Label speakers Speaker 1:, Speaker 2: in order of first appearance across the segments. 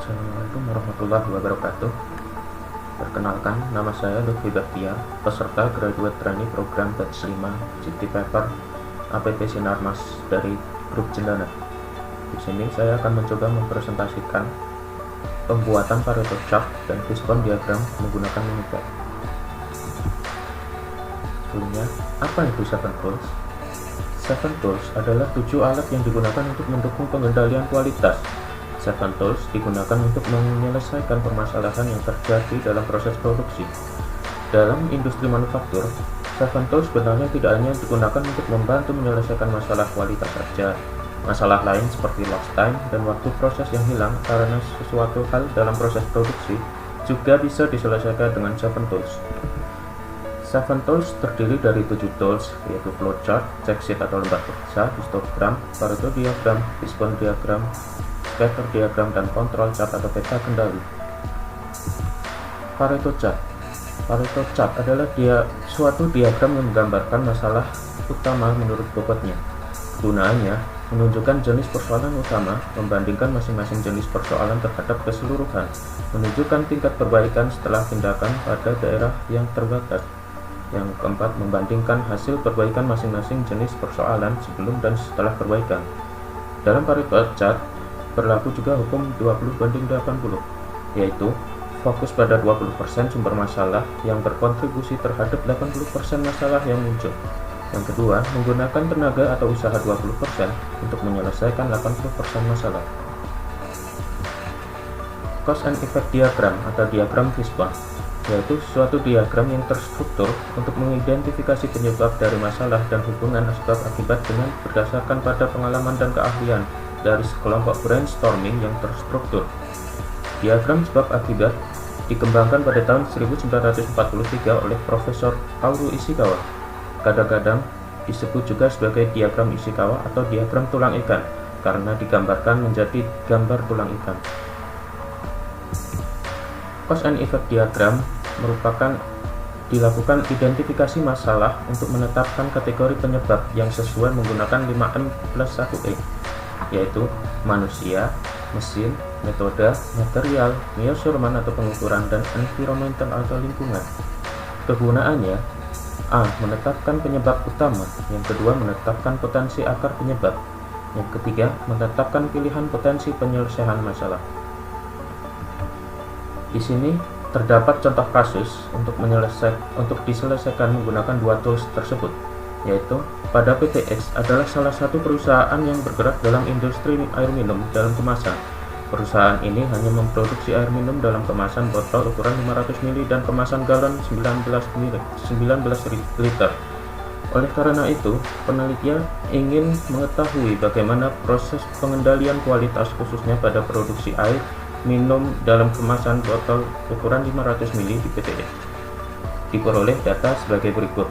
Speaker 1: Assalamualaikum warahmatullahi wabarakatuh. Perkenalkan, nama saya Lutfi Bahtiar, peserta Graduate Trainee Program Batch 5 GT Paper APP Sinarmas dari Grup Cendana. Di sini saya akan mencoba mempresentasikan pembuatan Pareto chart dan fishbone diagram menggunakan Minitab. Sebelumnya, apa itu 7 tools? 7 tools adalah 7 alat yang digunakan untuk mendukung pengendalian kualitas. 7 tools digunakan untuk menyelesaikan permasalahan yang terjadi dalam proses produksi. Dalam industri manufaktur, 7 tools sebenarnya tidak hanya digunakan untuk membantu menyelesaikan masalah kualitas saja. Masalah lain seperti lost time dan waktu proses yang hilang karena sesuatu hal dalam proses produksi juga bisa diselesaikan dengan 7 tools. 7 tools terdiri dari 7 tools, yaitu flowchart, checksheet atau lembar kerja, histogram, Pareto diagram, fishbone diagram, scatter diagram, dan kontrol chart atau peta kendali. Pareto chart. Pareto chart adalah suatu diagram yang menggambarkan masalah utama menurut bobotnya. Gunaannya menunjukkan jenis persoalan utama, membandingkan masing-masing jenis persoalan terhadap keseluruhan, menunjukkan tingkat perbaikan setelah tindakan pada daerah yang terbatas. Yang keempat, membandingkan hasil perbaikan masing-masing jenis persoalan sebelum dan setelah perbaikan. Dalam Pareto chart berlaku juga hukum 20/80, yaitu fokus pada 20% sumber masalah yang berkontribusi terhadap 80% masalah yang muncul. Yang kedua, menggunakan tenaga atau usaha 20% untuk menyelesaikan 80% masalah. Cause and effect diagram atau diagram fishbone, yaitu suatu diagram yang terstruktur untuk mengidentifikasi penyebab dari masalah dan hubungan sebab akibat dengan berdasarkan pada pengalaman dan keahlian dari sekelompok brainstorming yang terstruktur. Diagram sebab akibat dikembangkan pada tahun 1943 oleh Profesor Kaoru Ishikawa. Kadang-kadang disebut juga sebagai diagram Ishikawa atau diagram tulang ikan karena digambarkan menjadi gambar tulang ikan. Cause and effect diagram merupakan dilakukan identifikasi masalah untuk menetapkan kategori penyebab yang sesuai menggunakan 5M plus 1E, yaitu manusia, mesin, metode, material, measurement atau pengukuran, dan environmental atau lingkungan. Kegunaannya: A. Menetapkan penyebab utama. Yang kedua, menetapkan potensi akar penyebab. Yang ketiga, menetapkan pilihan potensi penyelesaian masalah. Di sini terdapat contoh kasus untuk diselesaikan menggunakan 2 tools tersebut, yaitu pada PT X adalah salah satu perusahaan yang bergerak dalam industri air minum dalam kemasan. Perusahaan ini hanya memproduksi air minum dalam kemasan botol ukuran 500 ml dan kemasan galon 19 liter. Oleh karena itu, penelitian ingin mengetahui bagaimana proses pengendalian kualitas khususnya pada produksi air minum dalam kemasan botol ukuran 500 ml di PT X. Diperoleh data sebagai berikut.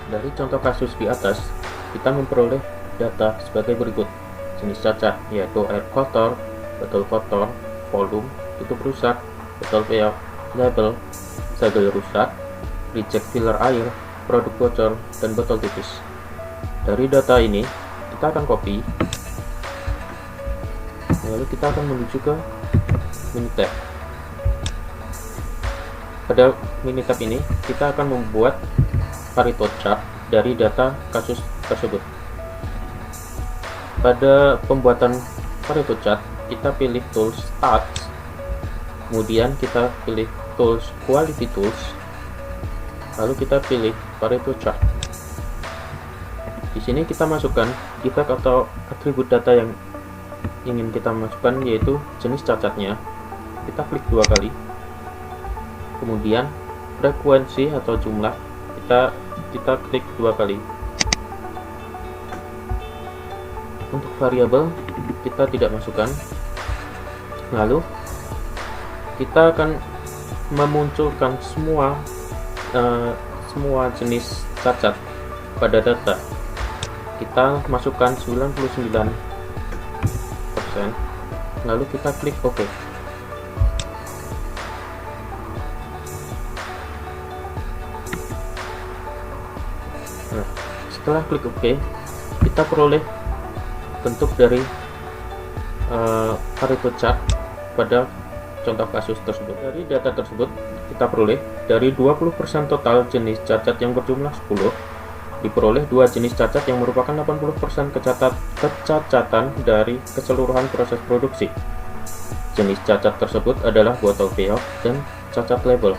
Speaker 1: Dari contoh kasus di atas, kita memperoleh data sebagai berikut. Jenis cacat, yaitu air kotor, botol kotor, volume, tutup rusak, botol peyok, label, segel rusak, reject filler air, produk bocor, dan botol tipis. Dari data ini, kita akan copy, lalu kita akan menuju ke Minitab. Pada Minitab ini, kita akan membuat Pareto chart dari data kasus tersebut. Pada pembuatan Pareto chart, kita pilih tools Start, kemudian kita pilih tools Quality Tools, lalu kita pilih Pareto chart. Di sini kita masukkan defect atau atribut data yang ingin kita masukkan, yaitu jenis cacatnya. Kita klik 2 kali, kemudian frekuensi atau jumlah kita klik 2 kali. Untuk variabel kita tidak masukkan. Lalu kita akan memunculkan semua jenis cacat pada data. Kita masukkan 99%, lalu kita klik OK. Nah, setelah klik OK, kita peroleh bentuk dari Pareto chart pada contoh kasus tersebut. Dari data tersebut kita peroleh dari 20% total jenis cacat yang berjumlah 10, diperoleh 2 jenis cacat yang merupakan 80% kecacatan dari keseluruhan proses produksi. Jenis cacat tersebut adalah botol keok dan cacat label.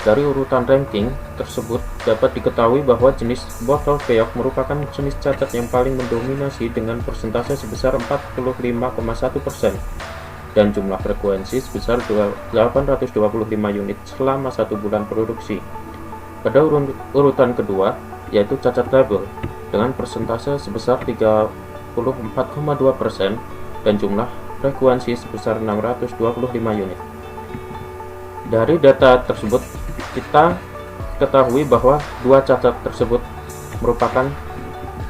Speaker 1: Dari urutan ranking tersebut dapat diketahui bahwa jenis botol keok merupakan jenis cacat yang paling mendominasi dengan persentase sebesar 45,1% dan jumlah frekuensi sebesar 825 unit selama 1 bulan produksi. Pada urutan kedua yaitu cacat label dengan persentase sebesar 34,2% dan jumlah frekuensi sebesar 625 unit. Dari data tersebut kita ketahui bahwa 2 cacat tersebut merupakan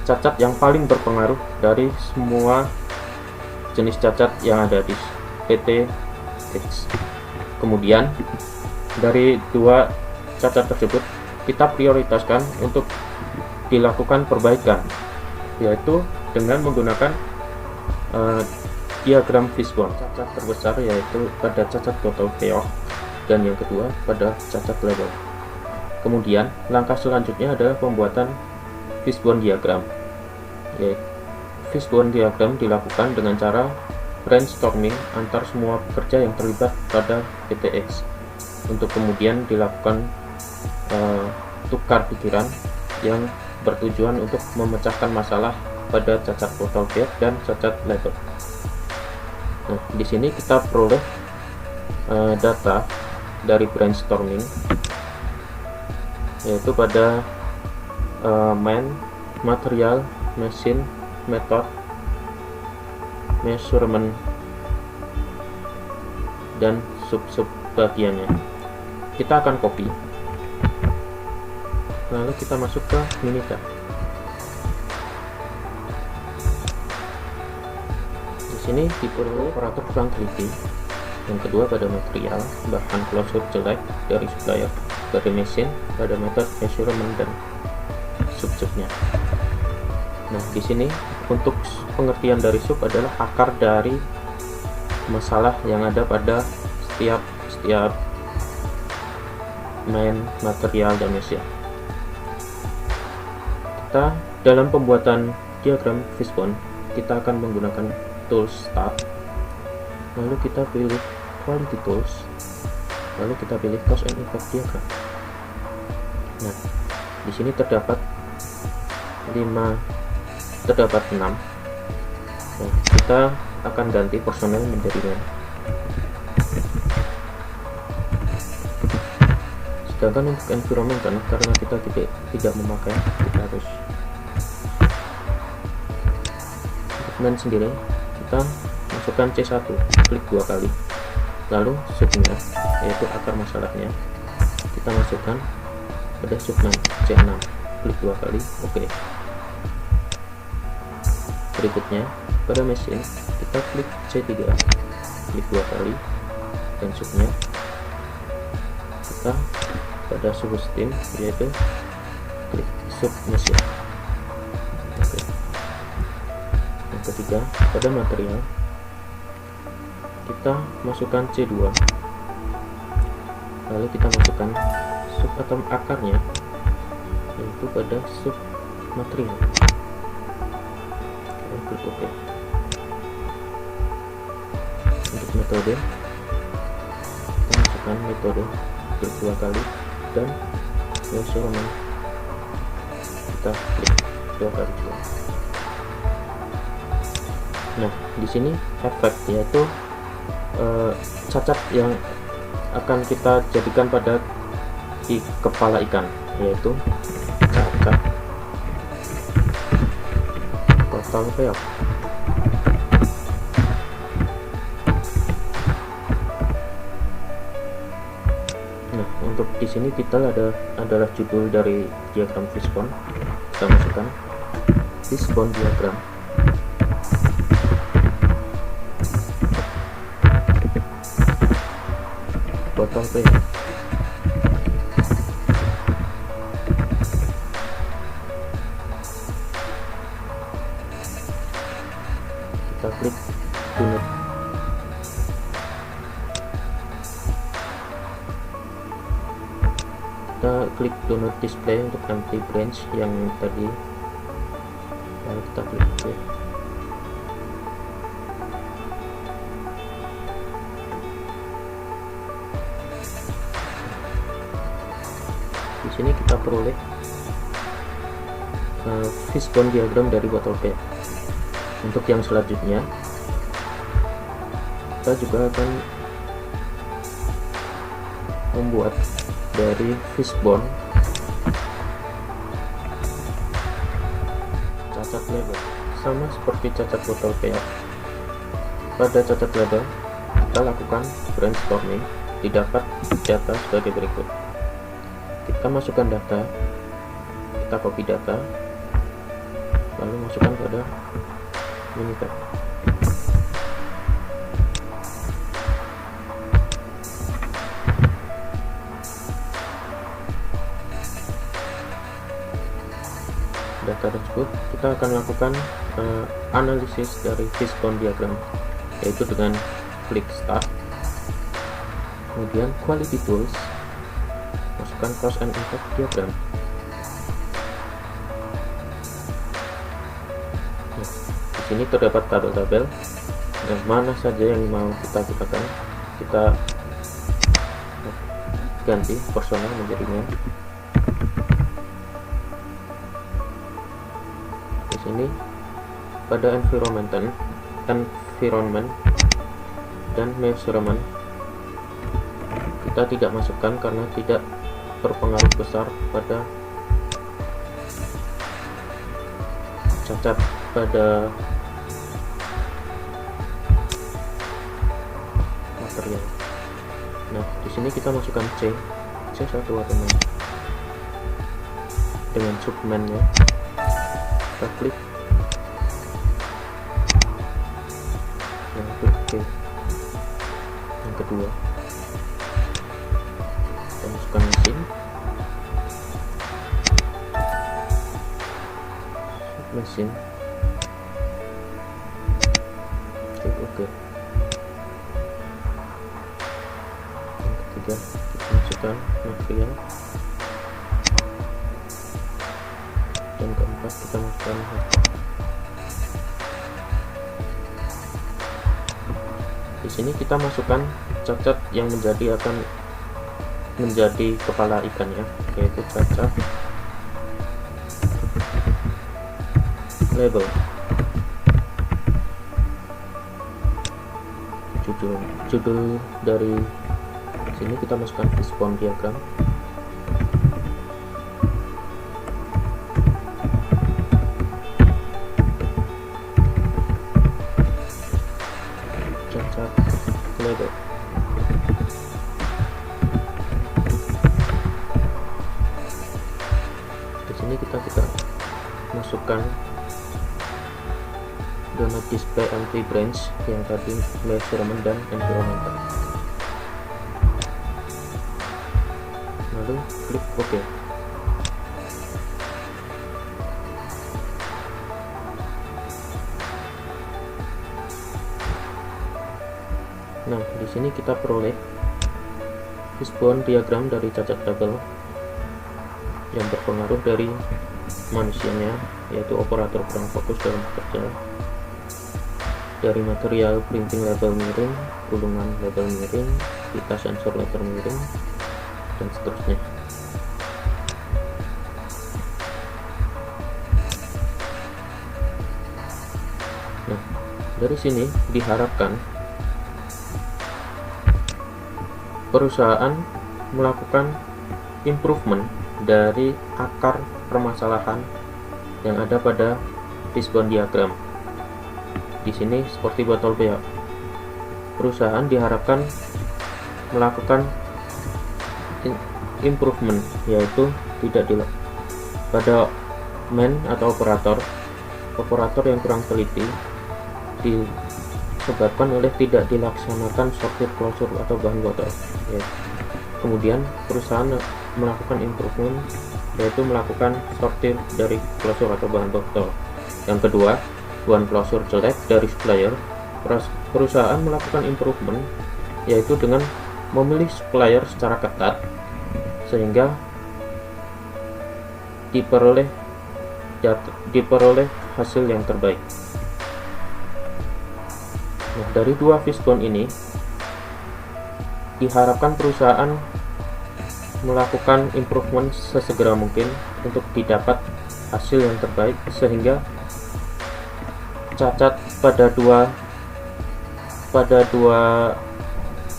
Speaker 1: cacat yang paling berpengaruh dari semua jenis cacat yang ada di PT X. Kemudian dari 2 cacat tersebut kita prioritaskan untuk dilakukan perbaikan, yaitu dengan menggunakan diagram fishbone. Cacat terbesar yaitu pada cacat botol keok dan yang kedua pada cacat label. Kemudian langkah selanjutnya adalah pembuatan fishbone diagram. Fishbone diagram dilakukan dengan cara brainstorming antar semua pekerja yang terlibat pada PTX untuk kemudian dilakukan tukar pikiran yang bertujuan untuk memecahkan masalah pada cacat botol keok dan cacat label. Nah, di sini kita peroleh data dari brainstorming, yaitu pada main, material, mesin, method, measurement, dan sub-sub bagiannya. Kita akan copy, lalu kita masuk ke Minita. Di sini diperoleh operator kurang teliti. Yang kedua pada material, bahan closure jelek dari supplier, pada mesin, pada method, measurement, dan sub-subnya. Nah, di sini untuk pengertian dari sub adalah akar dari masalah yang ada pada setiap main, material, dan mesin. Kita dalam pembuatan diagram fishbone kita akan menggunakan tools start, lalu kita pilih quality tools, lalu kita pilih cause and effect diagram. Nah, di sini terdapat 6. Nah, kita akan ganti personel menjadi man. Sedangkan untuk environment karena kita tidak memakai, kita harus untuk man sendiri kita masukkan C1, klik 2 kali, lalu subnya yaitu akar masalahnya kita masukkan pada sub 6 C6, klik 2 kali, oke. Berikutnya pada mesin kita klik C3, klik 2 kali, dan subnya kita pada subsystem yaitu klik sub mesin. Oke. Yang ketiga pada material kita masukkan C2, lalu kita masukkan sub atau akarnya yaitu pada sub material. Klik OK. Untuk metode kita masukkan metode, klik 2 kali, dan measurement kita klik 2 kali juga. Nah, di sini efek yaitu cacat yang akan kita jadikan pada di kepala ikan, yaitu cacat botol keok. Nah, untuk di sini titel adalah judul dari diagram fishbone. Kita masukkan fishbone diagram. Botol keok. Kita klik donate. kita klik do not display untuk empty branch yang tadi, lalu kita klik OK. Di sini kita peroleh fishbone diagram dari botol P. Untuk yang selanjutnya, kita juga akan membuat dari fishbone cacat label, sama seperti cacat botol P. Pada cacat label, kita lakukan brainstorming, didapat data sebagai berikut. Kita masukkan data, kita copy data, lalu masukkan pada Minitab. Data tersebut kita akan lakukan analisis dari fishbone diagram, yaitu dengan klik start, kemudian quality tools, masukkan cause and effect diagram. Nah, di sini terdapat tabel-tabel yang mana saja yang mau kita gunakan. Kita ganti personal menjadi main. Di sini pada environment dan measurement kita tidak masukkan karena tidak berpengaruh besar pada cacat pada material. Nah, di sini kita masukkan C1 atau dengan submennya. Kita klik yang klik yang kedua, kita masukkan mesin, klik OK. Yang ketiga, kita masukkan material, dan keempat kita masukkan harga. Di sini kita masukkan cacat yang akan menjadi kepala ikannya, yaitu cacat label. Judul dari sini kita masukkan fishbone diagram. Cacat label. Di sini kita masukkan do not display empty branch yang tadi measurement dan environmental, lalu klik OK. Nah, di sini kita peroleh fishbone diagram dari cacat label yang berpengaruh dari manusianya, yaitu operator kurang fokus dalam bekerja, dari material printing label miring, gulungan label miring, pita sensor letter miring, dan seterusnya. Nah, dari sini diharapkan perusahaan melakukan improvement dari akar permasalahan yang ada pada fishbone diagram. Di sini seperti botol P, perusahaan diharapkan melakukan improvement, yaitu tidak pada man atau operator yang kurang teliti disebabkan oleh tidak dilaksanakan sortir closure atau bahan botol. Ya. Kemudian perusahaan melakukan improvement, yaitu melakukan sortir dari closure atau bahan botol. Yang kedua, bahan closure jelek dari supplier. Perusahaan melakukan improvement, yaitu dengan memilih supplier secara ketat sehingga diperoleh hasil yang terbaik. Nah, dari dua fishbone ini diharapkan perusahaan melakukan improvement sesegera mungkin untuk didapat hasil yang terbaik, sehingga cacat pada dua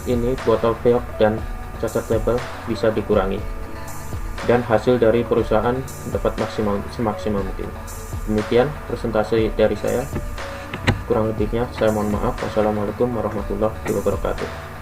Speaker 1: ini, botol peok dan cacat label, bisa dikurangi dan hasil dari perusahaan dapat semaksimal mungkin. Demikian presentasi dari saya, kurang lebihnya saya mohon maaf. Wassalamualaikum warahmatullahi wabarakatuh.